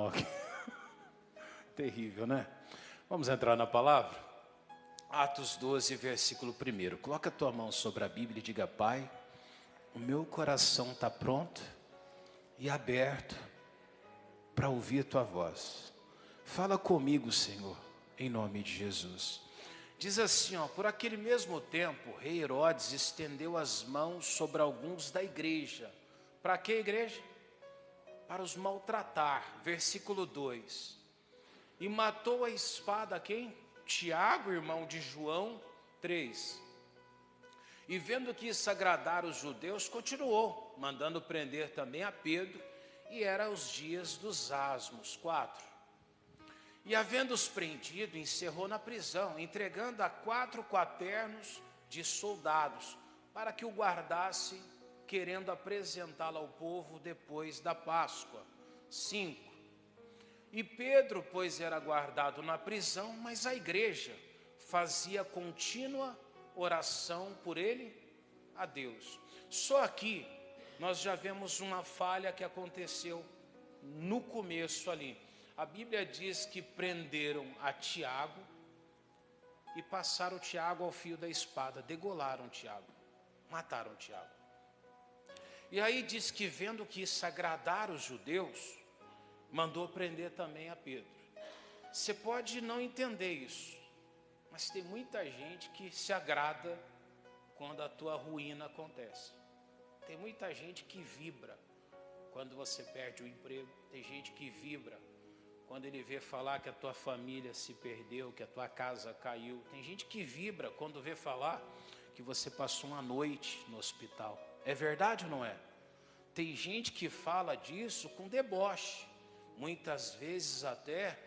não. Terrível, né? Vamos entrar na palavra? Atos 12, versículo 1. Coloca a tua mão sobre a Bíblia e diga: Pai, o meu coração está pronto e aberto para ouvir tua voz. Fala comigo, Senhor, em nome de Jesus. Diz assim, por aquele mesmo tempo, o rei Herodes estendeu as mãos sobre alguns da igreja. Para que igreja? Para os maltratar. Versículo 2. E matou a espada quem? Tiago, irmão de João. 3. E vendo que isso agradara os judeus, continuou, mandando prender também a Pedro, e era os dias dos asmos. 4. E havendo-os prendido, encerrou na prisão, entregando a 4 quaternos de soldados, para que o guardasse, querendo apresentá-lo ao povo depois da Páscoa. 5. E Pedro, pois, era guardado na prisão, mas a igreja fazia contínua oração por ele a Deus. Só aqui nós já vemos uma falha que aconteceu no começo ali. A Bíblia diz que prenderam a Tiago e passaram Tiago ao fio da espada, degolaram Tiago, mataram Tiago. E aí diz que vendo que isso agradara os judeus, mandou prender também a Pedro. Você pode não entender isso, mas tem muita gente que se agrada quando a tua ruína acontece. Tem muita gente que vibra quando você perde o emprego. Tem gente que vibra quando ele vê falar que a tua família se perdeu, que a tua casa caiu. Tem gente que vibra quando vê falar que você passou uma noite no hospital. É verdade ou não é? Tem gente que fala disso com deboche. Muitas vezes até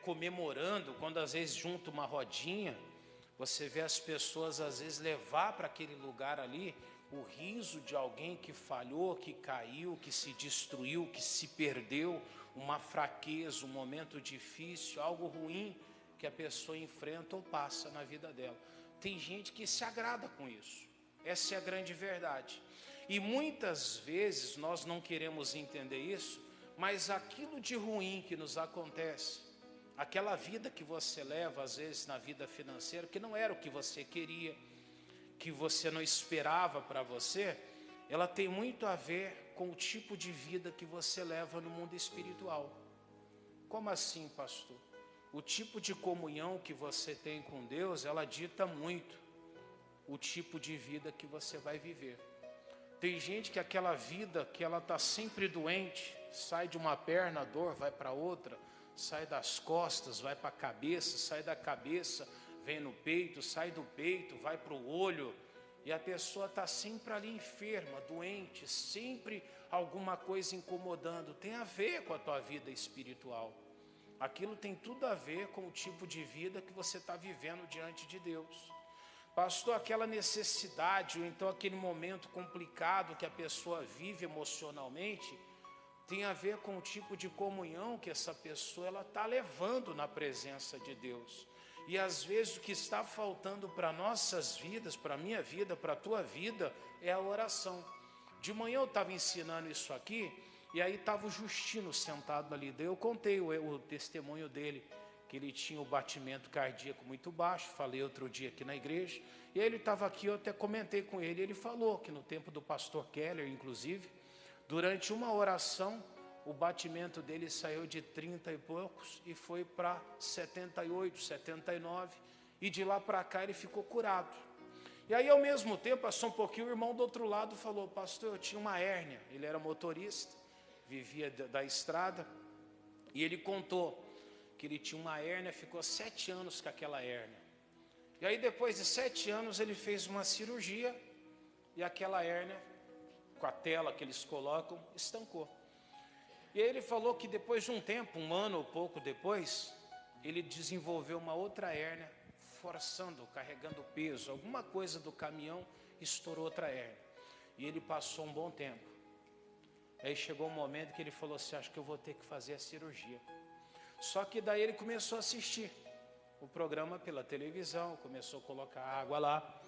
comemorando, quando às vezes junta uma rodinha, você vê as pessoas às vezes levar para aquele lugar ali o riso de alguém que falhou, que caiu, que se destruiu, que se perdeu, uma fraqueza, um momento difícil, algo ruim que a pessoa enfrenta ou passa na vida dela. Tem gente que se agrada com isso. Essa é a grande verdade. E muitas vezes nós não queremos entender isso, mas aquilo de ruim que nos acontece, aquela vida que você leva às vezes na vida financeira, que não era o que você queria, que você não esperava para você, ela tem muito a ver com o tipo de vida que você leva no mundo espiritual. Como assim, pastor? O tipo de comunhão que você tem com Deus, ela dita muito o tipo de vida que você vai viver. Tem gente que aquela vida que ela está sempre doente, sai de uma perna, a dor vai para outra, sai das costas, vai para a cabeça, sai da cabeça, vem no peito, sai do peito, vai para o olho, e a pessoa está sempre ali enferma, doente, sempre alguma coisa incomodando. Tem a ver com a tua vida espiritual. Aquilo tem tudo a ver com o tipo de vida que você está vivendo diante de Deus. Pastor, aquela necessidade, ou então aquele momento complicado que a pessoa vive emocionalmente, tem a ver com o tipo de comunhão que essa pessoa está levando na presença de Deus. E às vezes o que está faltando para nossas vidas, para a minha vida, para a tua vida, é a oração. De manhã eu estava ensinando isso aqui, e aí estava o Justino sentado ali. Daí eu contei o testemunho dele, que ele tinha o batimento cardíaco muito baixo. Falei outro dia aqui na igreja. E ele estava aqui, eu até comentei com ele. Ele falou que no tempo do pastor Keller, inclusive, durante uma oração, o batimento dele saiu de 30 e poucos e foi para 78, 79. E de lá para cá ele ficou curado. E aí ao mesmo tempo, passou um pouquinho, o irmão do outro lado falou: pastor, eu tinha uma hérnia. Ele era motorista, vivia da estrada. E ele contou que ele tinha uma hérnia, ficou 7 anos com aquela hérnia. E aí depois de 7 anos ele fez uma cirurgia e aquela hérnia, com a tela que eles colocam, estancou. E aí ele falou que depois de um tempo, 1 ano ou pouco depois, ele desenvolveu uma outra hérnia, forçando, carregando peso, alguma coisa do caminhão, estourou outra hérnia. E ele passou um bom tempo. Aí chegou um momento que ele falou assim: acho que eu vou ter que fazer a cirurgia. Só que daí ele começou a assistir o programa pela televisão, começou a colocar água lá.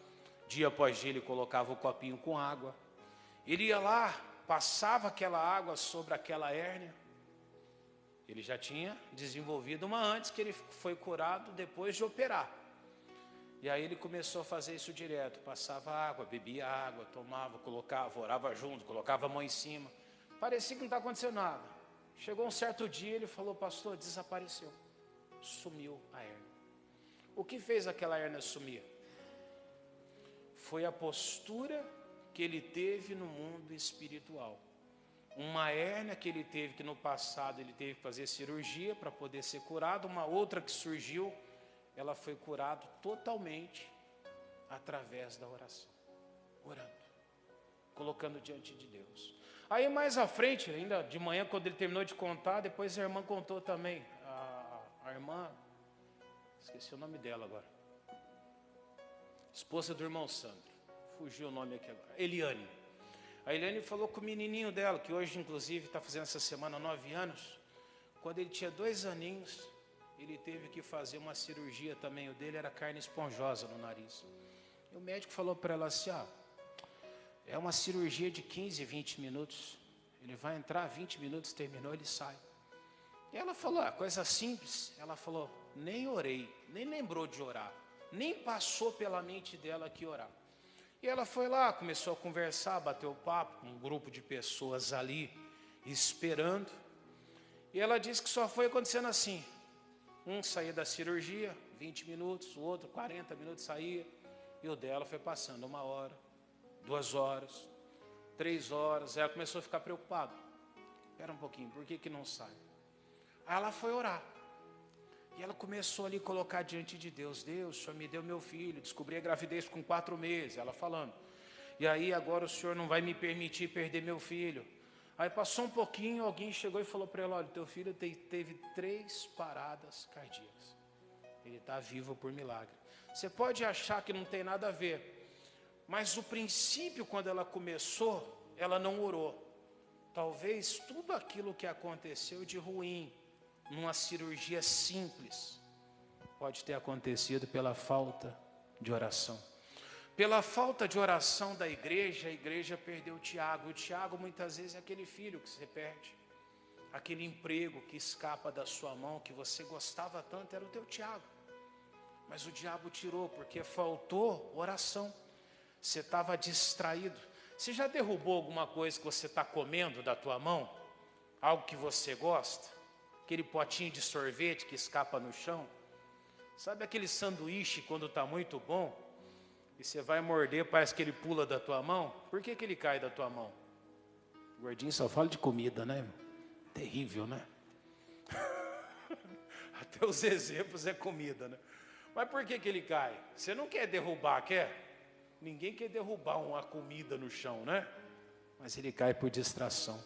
Dia após dia ele colocava o copinho com água. Ele ia lá, passava aquela água sobre aquela hérnia. Ele já tinha desenvolvido uma antes, que ele foi curado depois de operar. E aí ele começou a fazer isso direto. Passava água, bebia água, tomava, colocava, orava junto, colocava a mão em cima. Parecia que não estava acontecendo nada. Chegou um certo dia, ele falou: pastor, desapareceu. Sumiu a hérnia. O que fez aquela hérnia sumir? Foi a postura que ele teve no mundo espiritual. Uma hérnia que ele teve, que no passado ele teve que fazer cirurgia para poder ser curado. Uma outra que surgiu, ela foi curada totalmente através da oração. Orando, colocando diante de Deus. Aí mais à frente, ainda de manhã, quando ele terminou de contar, depois a irmã contou também. A irmã, esqueci o nome dela agora. Esposa do irmão Sandro. Fugiu o nome aqui agora. Eliane. A Eliane falou com o menininho dela, que hoje inclusive está fazendo essa semana 9 anos. Quando ele tinha 2 aninhos, ele teve que fazer uma cirurgia também. O dele era carne esponjosa no nariz. E o médico falou para ela assim: é uma cirurgia de 15, 20 minutos. Ele vai entrar, 20 minutos, terminou, ele sai. E ela falou: coisa simples. Ela falou: nem orei, nem lembrou de orar. Nem passou pela mente dela que orar. E ela foi lá, começou a conversar, bateu papo com um grupo de pessoas ali, esperando. E ela disse que só foi acontecendo assim. Um saía da cirurgia, 20 minutos, o outro 40 minutos saía. E o dela foi passando 1 hora, 2 horas, 3 horas. Aí ela começou a ficar preocupada. Espera um pouquinho, por que não sai? Aí ela foi orar. E ela começou ali a colocar diante de Deus: Deus, o Senhor me deu meu filho, descobri a gravidez com 4 meses, ela falando. E aí agora o Senhor não vai me permitir perder meu filho. Aí passou um pouquinho, alguém chegou e falou para ela: olha, teu filho teve 3 paradas cardíacas. Ele está vivo por milagre. Você pode achar que não tem nada a ver, mas o princípio, quando ela começou, ela não orou. Talvez tudo aquilo que aconteceu de ruim numa cirurgia simples pode ter acontecido pela falta de oração. Pela falta de oração da igreja, a igreja perdeu o Tiago. O Tiago muitas vezes é aquele filho que você perde, aquele emprego que escapa da sua mão, que você gostava tanto, era o teu Tiago. Mas o diabo tirou, porque faltou oração. Você estava distraído. Você já derrubou alguma coisa que você está comendo da tua mão? Algo que você gosta? Aquele potinho de sorvete que escapa no chão. Sabe aquele sanduíche quando está muito bom? E você vai morder, parece que ele pula da tua mão. Por que ele cai da tua mão? O gordinho só fala de comida, né? Terrível, né? Até os exemplos é comida, né? Mas por que ele cai? Você não quer derrubar, quer? Ninguém quer derrubar uma comida no chão, né? Mas ele cai por distração.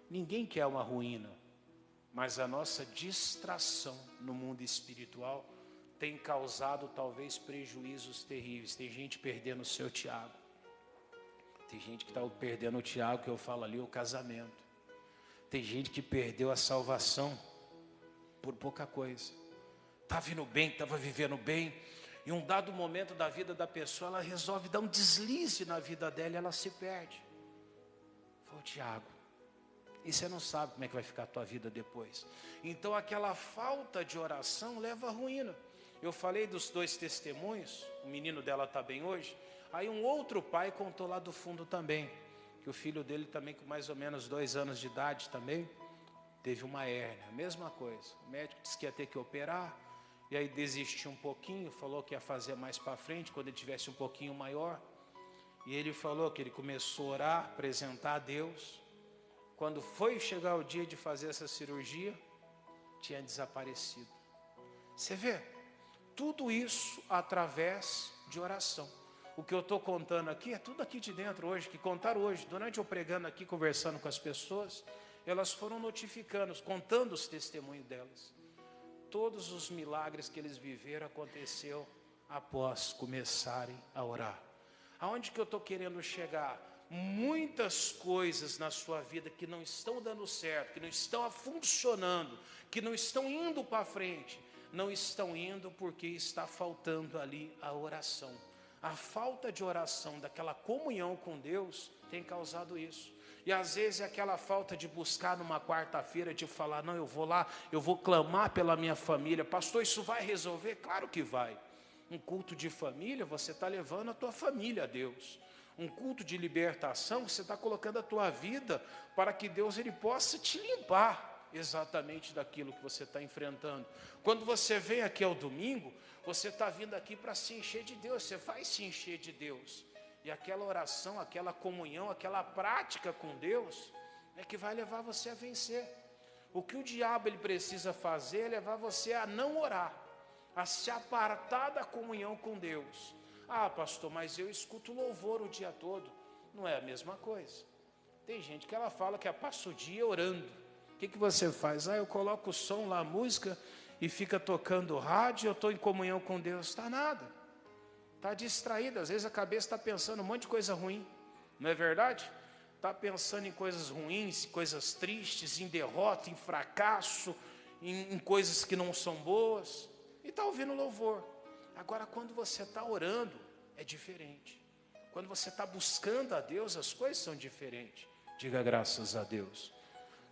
Ninguém quer uma ruína. Mas a nossa distração no mundo espiritual tem causado talvez prejuízos terríveis. Tem gente perdendo o seu Tiago. Tem gente que está perdendo o Tiago, que eu falo ali, o casamento. Tem gente que perdeu a salvação por pouca coisa. Estava vindo bem, estava vivendo bem. Em um dado momento da vida da pessoa, ela resolve dar um deslize na vida dela e ela se perde. Foi o Tiago. E você não sabe como é que vai ficar a tua vida depois. Então aquela falta de oração leva à ruína. Eu falei dos 2 testemunhos, o menino dela está bem hoje. Aí um outro pai contou lá do fundo também, que o filho dele também com mais ou menos 2 anos de idade também, teve uma hérnia, a mesma coisa. O médico disse que ia ter que operar, e aí desistiu um pouquinho, falou que ia fazer mais para frente, quando ele tivesse um pouquinho maior. E ele falou que ele começou a orar, apresentar a Deus. Quando foi chegar o dia de fazer essa cirurgia, tinha desaparecido. Você vê, tudo isso através de oração. O que eu estou contando aqui é tudo aqui de dentro hoje, que contaram hoje. Durante eu pregando aqui, conversando com as pessoas, elas foram notificando, contando os testemunhos delas. Todos os milagres que eles viveram aconteceu após começarem a orar. Aonde que eu estou querendo chegar? Muitas coisas na sua vida que não estão dando certo, que não estão funcionando, que não estão indo para frente, não estão indo porque está faltando ali a oração. A falta de oração, daquela comunhão com Deus, tem causado isso. E às vezes é aquela falta de buscar numa quarta-feira, de falar, não, eu vou lá, eu vou clamar pela minha família. Pastor, isso vai resolver? Claro que vai. Um culto de família, você está levando a tua família a Deus. Um culto de libertação, você está colocando a tua vida para que Deus ele possa te limpar exatamente daquilo que você está enfrentando. Quando você vem aqui ao domingo, você está vindo aqui para se encher de Deus, você vai se encher de Deus. E aquela oração, aquela comunhão, aquela prática com Deus, é que vai levar você a vencer. O que o diabo ele precisa fazer é levar você a não orar, a se apartar da comunhão com Deus. Ah, pastor, mas eu escuto louvor o dia todo. Não é a mesma coisa. Tem gente que ela fala que passa o dia orando. O que você faz? Ah, eu coloco o som lá, a música, e fica tocando rádio, eu estou em comunhão com Deus. Está nada. Está distraído. Às vezes a cabeça está pensando um monte de coisa ruim. Não é verdade? Está pensando em coisas ruins, coisas tristes, em derrota, em fracasso, em coisas que não são boas. E está ouvindo louvor. Agora, quando você está orando, é diferente. Quando você está buscando a Deus, as coisas são diferentes. Diga graças a Deus.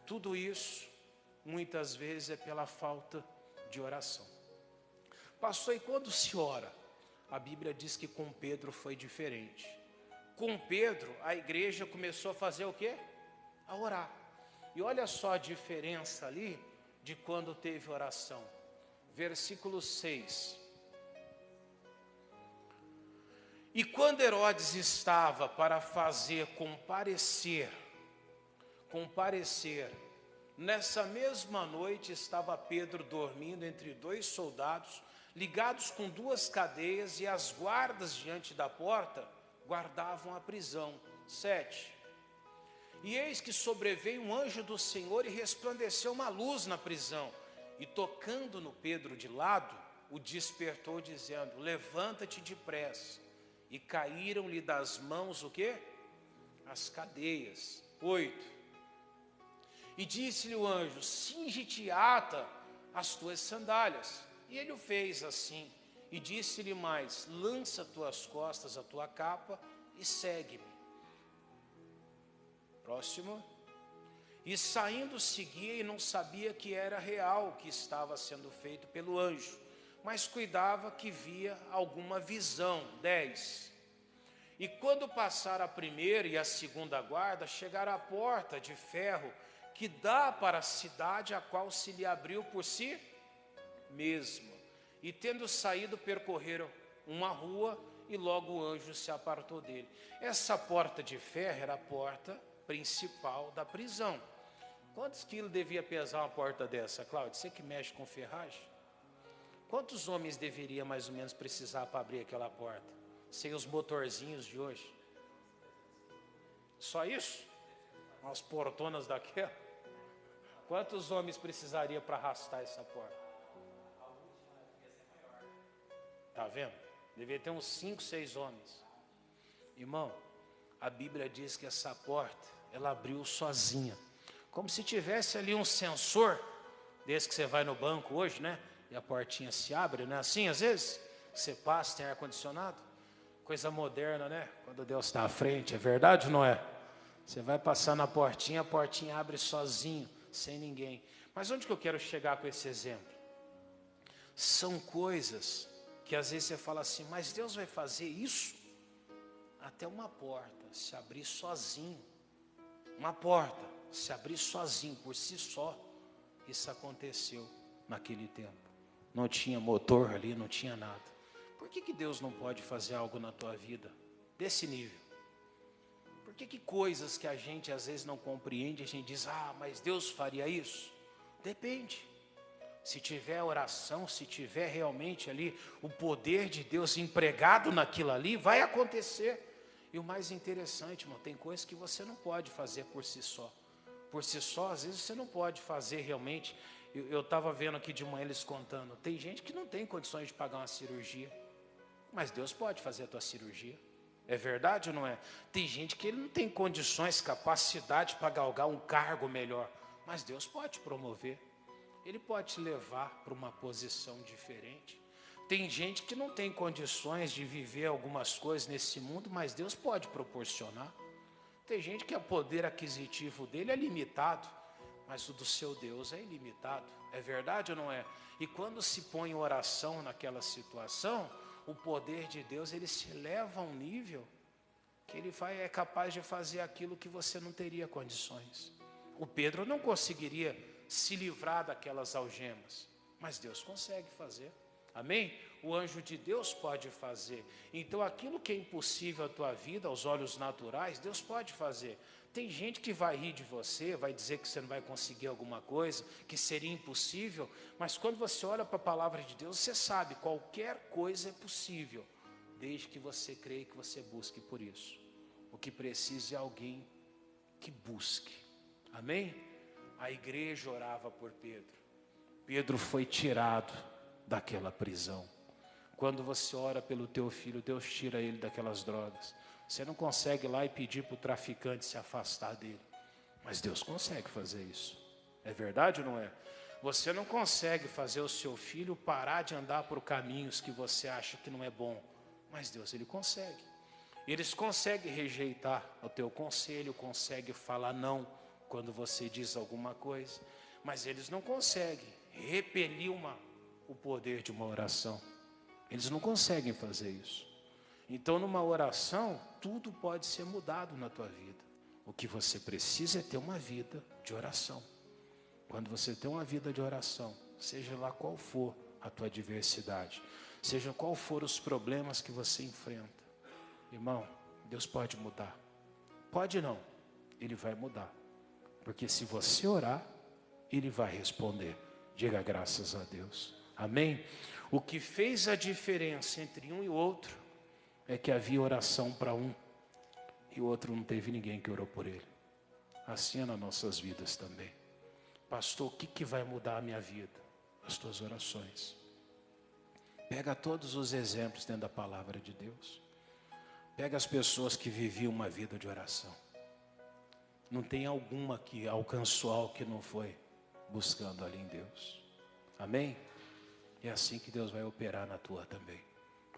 Tudo isso, muitas vezes, é pela falta de oração. Pastor, e quando se ora? A Bíblia diz que com Pedro foi diferente. Com Pedro, a igreja começou a fazer o quê? A orar. E olha só a diferença ali de quando teve oração. Versículo 6. E quando Herodes estava para fazer comparecer, nessa mesma noite estava Pedro dormindo entre dois soldados, ligados com duas cadeias, e as guardas diante da porta guardavam a prisão. 7. E eis que sobreveio um anjo do Senhor e resplandeceu uma luz na prisão, e tocando no Pedro de lado, o despertou dizendo, levanta-te depressa. E caíram-lhe das mãos o quê? As cadeias. 8. E disse-lhe o anjo, cinge-te e ata as tuas sandálias. E ele o fez assim. E disse-lhe mais, lança tuas costas a tua capa e segue-me. Próximo. E saindo seguia e não sabia que era real o que estava sendo feito pelo anjo, mas cuidava que via alguma visão. 10. E quando passar a primeira e a segunda guarda, chegaram à porta de ferro que dá para a cidade, a qual se lhe abriu por si mesma. E tendo saído, percorreram uma rua e logo o anjo se apartou dele. Essa porta de ferro era a porta principal da prisão. Quantos quilos devia pesar uma porta dessa, Cláudio? Você que mexe com ferragem? Quantos homens deveria mais ou menos precisar para abrir aquela porta? Sem os motorzinhos de hoje. Só isso? Umas portonas daquela? Quantos homens precisaria para arrastar essa porta? Está vendo? Devia ter uns 5, 6 homens. Irmão, a Bíblia diz que essa porta, ela abriu sozinha. Como se tivesse ali um sensor, desse que você vai no banco hoje, né? E a portinha se abre, não é assim às vezes? Você passa, tem ar-condicionado. Coisa moderna, né? Quando Deus está à frente, é verdade ou não é? Você vai passar na portinha, a portinha abre sozinho, sem ninguém. Mas onde que eu quero chegar com esse exemplo? São coisas que às vezes você fala assim, mas Deus vai fazer isso? Até uma porta se abrir sozinho. Uma porta se abrir sozinho, por si só. Isso aconteceu naquele tempo. Não tinha motor ali, não tinha nada. Por que Deus não pode fazer algo na tua vida desse nível? Por que coisas que a gente às vezes não compreende, a gente diz, mas Deus faria isso? Depende. Se tiver oração, se tiver realmente ali o poder de Deus empregado naquilo ali, vai acontecer. E o mais interessante, irmão, tem coisas que você não pode fazer por si só. Por si só, às vezes você não pode fazer realmente. Eu estava vendo aqui de manhã eles contando, tem gente que não tem condições de pagar uma cirurgia. Mas Deus pode fazer a tua cirurgia. É verdade ou não é? Tem gente que ele não tem condições, capacidade para galgar um cargo melhor. Mas Deus pode promover. Ele pode te levar para uma posição diferente. Tem gente que não tem condições de viver algumas coisas nesse mundo, mas Deus pode proporcionar. Tem gente que o poder aquisitivo dele é limitado, mas o do seu Deus é ilimitado. É verdade ou não é? E quando se põe em oração naquela situação, o poder de Deus, ele se eleva a um nível que ele é capaz de fazer aquilo que você não teria condições. O Pedro não conseguiria se livrar daquelas algemas, mas Deus consegue fazer. Amém? O anjo de Deus pode fazer. Então aquilo que é impossível à tua vida, aos olhos naturais, Deus pode fazer. Tem gente que vai rir de você, vai dizer que você não vai conseguir alguma coisa, que seria impossível, mas quando você olha para a palavra de Deus, você sabe, qualquer coisa é possível, desde que você creia e que você busque por isso. O que precisa é alguém que busque. Amém? A igreja orava por Pedro. Pedro foi tirado daquela prisão. Quando você ora pelo teu filho, Deus tira ele daquelas drogas. Você não consegue ir lá e pedir para o traficante se afastar dele, mas Deus consegue fazer isso. É verdade ou não é? Você não consegue fazer o seu filho parar de andar por caminhos que você acha que não é bom, mas Deus, ele consegue. Eles conseguem rejeitar o teu conselho, conseguem falar não quando você diz alguma coisa, mas eles não conseguem repelir o poder de uma oração. Eles não conseguem fazer isso. Então, numa oração, tudo pode ser mudado na tua vida. O que você precisa é ter uma vida de oração. Quando você tem uma vida de oração, seja lá qual for a tua adversidade, seja qual for os problemas que você enfrenta, irmão, Deus pode mudar. Pode não, Ele vai mudar. Porque se você orar, Ele vai responder. Diga graças a Deus. Amém? O que fez a diferença entre um e o outro é que havia oração para um e o outro não teve ninguém que orou por ele. Assim é nas nossas vidas também. Pastor, o que vai mudar a minha vida? As tuas orações. Pega todos os exemplos dentro da palavra de Deus. Pega as pessoas que viviam uma vida de oração. Não tem alguma que alcançou algo que não foi buscando ali em Deus. Amém? É assim que Deus vai operar na tua também.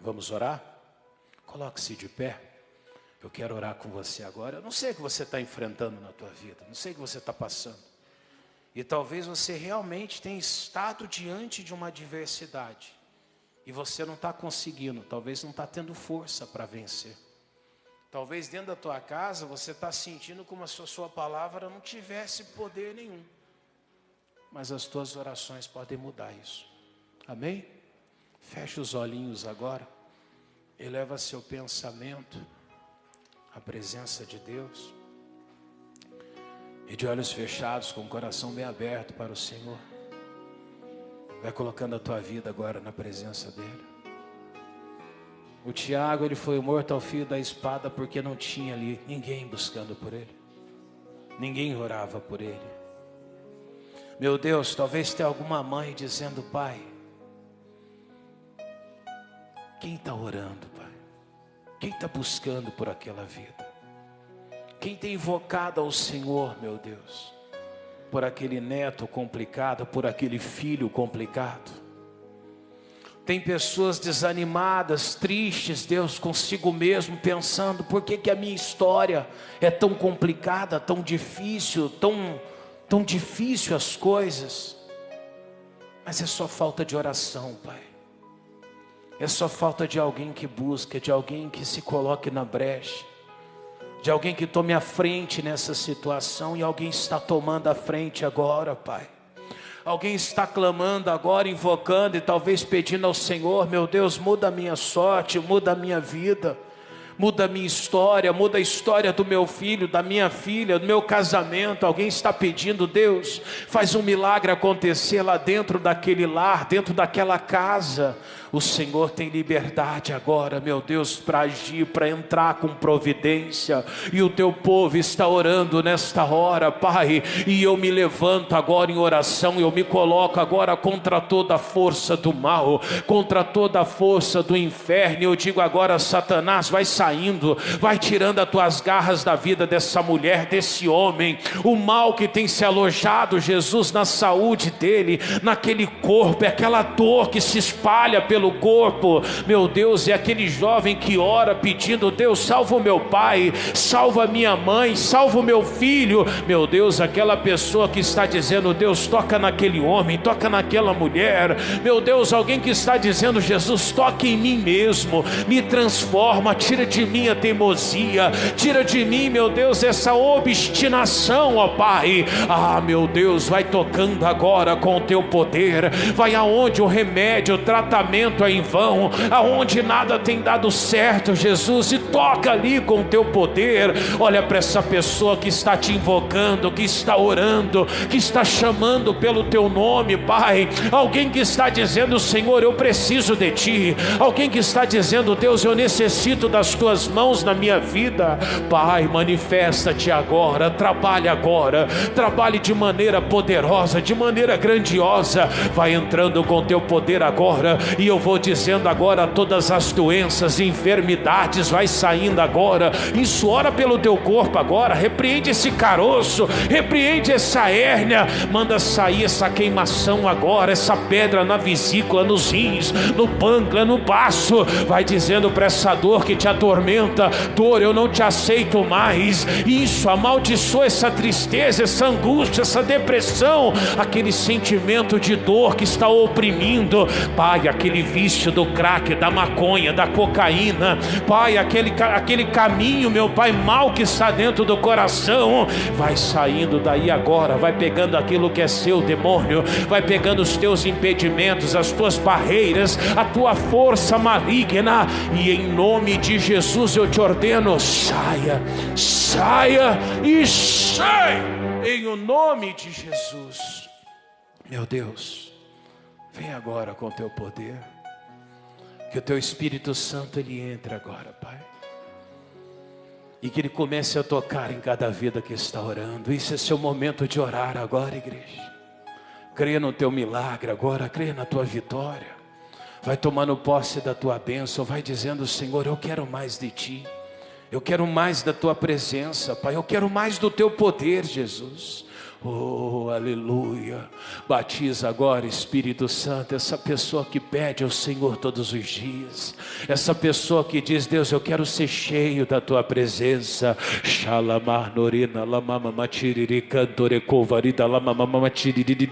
Vamos orar? Coloque-se de pé. Eu quero orar com você agora. Eu não sei o que você está enfrentando na tua vida. Não sei o que você está passando. E talvez você realmente tenha estado diante de uma adversidade. E você não está conseguindo. Talvez não está tendo força para vencer. Talvez dentro da tua casa você está sentindo como se a sua palavra não tivesse poder nenhum. Mas as tuas orações podem mudar isso. Amém? Feche os olhinhos agora. Eleva seu pensamento à presença de Deus. E de olhos fechados, com o coração bem aberto para o Senhor. Vai colocando a tua vida agora na presença dEle. O Tiago, ele foi morto ao fio da espada porque não tinha ali ninguém buscando por ele. Ninguém orava por ele. Meu Deus, talvez tenha alguma mãe dizendo: Pai, quem está orando, Pai? Quem está buscando por aquela vida? Quem tem invocado ao Senhor, meu Deus, por aquele neto complicado, por aquele filho complicado? Tem pessoas desanimadas, tristes, Deus, consigo mesmo, pensando: por que a minha história é tão complicada, tão difícil, tão difícil as coisas? Mas é só falta de oração, Pai. É só falta de alguém que busca, de alguém que se coloque na brecha, de alguém que tome a frente nessa situação. E alguém está tomando a frente agora, Pai. Alguém está clamando agora, invocando e talvez pedindo ao Senhor: meu Deus, muda a minha sorte, muda a minha vida, muda a minha história, muda a história do meu filho, da minha filha, do meu casamento. Alguém está pedindo: Deus, faz um milagre acontecer lá dentro daquele lar, dentro daquela casa. O Senhor tem liberdade agora, meu Deus, para agir, para entrar com providência. E o teu povo está orando nesta hora, Pai. E eu me levanto agora em oração. Eu me coloco agora contra toda a força do mal, contra toda a força do inferno. Eu digo agora: Satanás, vai saindo, vai tirando as tuas garras da vida dessa mulher, desse homem. O mal que tem se alojado, Jesus, na saúde dele, naquele corpo, é aquela dor que se espalha pelo pelo corpo. Meu Deus, é aquele jovem que ora pedindo: Deus, salva o meu pai, salva a minha mãe, salva o meu filho. Meu Deus, aquela pessoa que está dizendo: Deus, toca naquele homem, toca naquela mulher. Meu Deus, alguém que está dizendo: Jesus, toque em mim mesmo, me transforma, tira de mim a teimosia, tira de mim, meu Deus, essa obstinação, ó Pai. Ah, meu Deus, vai tocando agora com o teu poder. Vai aonde o remédio, o tratamento é em vão, aonde nada tem dado certo, Jesus, e toca ali com o teu poder. Olha para essa pessoa que está te invocando, que está orando, que está chamando pelo teu nome, Pai. Alguém que está dizendo: Senhor, eu preciso de ti. Alguém que está dizendo: Deus, eu necessito das tuas mãos na minha vida. Pai, manifesta-te agora, trabalhe agora, trabalhe de maneira poderosa, de maneira grandiosa. Vai entrando com teu poder agora, e eu vou dizendo agora: todas as doenças, enfermidades, vai saindo agora. Isso, ora pelo teu corpo agora, repreende esse caroço, repreende essa hérnia, manda sair essa queimação agora, essa pedra na vesícula, nos rins, no pâncreas, no baço. Vai dizendo para essa dor que te atormenta: dor, eu não te aceito mais. Isso, amaldiçoa essa tristeza, essa angústia, essa depressão, aquele sentimento de dor que está oprimindo, Pai, aquele vício do crack, da maconha, da cocaína, Pai, aquele caminho, meu Pai, mal que está dentro do coração, vai saindo daí agora, vai pegando aquilo que é seu, demônio, vai pegando os teus impedimentos, as tuas barreiras, a tua força maligna, e em nome de Jesus eu te ordeno: saia, saia e sai, em o nome de Jesus. Meu Deus, vem agora com o teu poder, que o teu Espírito Santo ele entre agora, Pai, e que ele comece a tocar em cada vida que está orando. Isso é seu momento de orar agora, igreja. Creia no teu milagre agora, creia na tua vitória. Vai tomando posse da tua bênção, vai dizendo: Senhor, eu quero mais de ti, eu quero mais da tua presença, Pai, eu quero mais do teu poder, Jesus. Oh, aleluia. Batiza agora, Espírito Santo, essa pessoa que pede ao Senhor todos os dias, essa pessoa que diz: Deus, eu quero ser cheio da tua presença. Shalamar norina lamama matiriri cantore covarida lamama matiriri.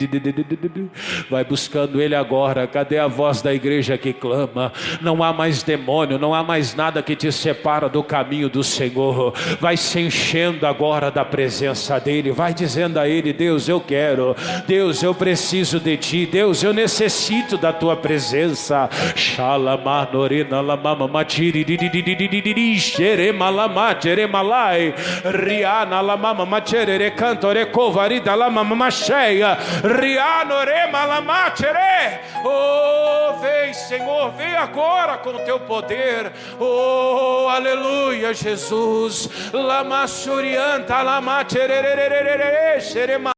Vai buscando ele agora. Cadê a voz da igreja que clama? Não há mais demônio, não há mais nada que te separa do caminho do Senhor. Vai se enchendo agora da presença dele, vai dizendo a ele: Deus, eu quero, Deus, eu preciso de ti, Deus, eu necessito da tua presença. Shalamar norina lamama matiriri xeremalamat xeremalai riana lamama matirere cantore covarida lamama macheia rianore malamatire. Oh, vem, Senhor, vem agora com o teu poder. Oh, aleluia, Jesus. Lama surianta lama xererererere xerema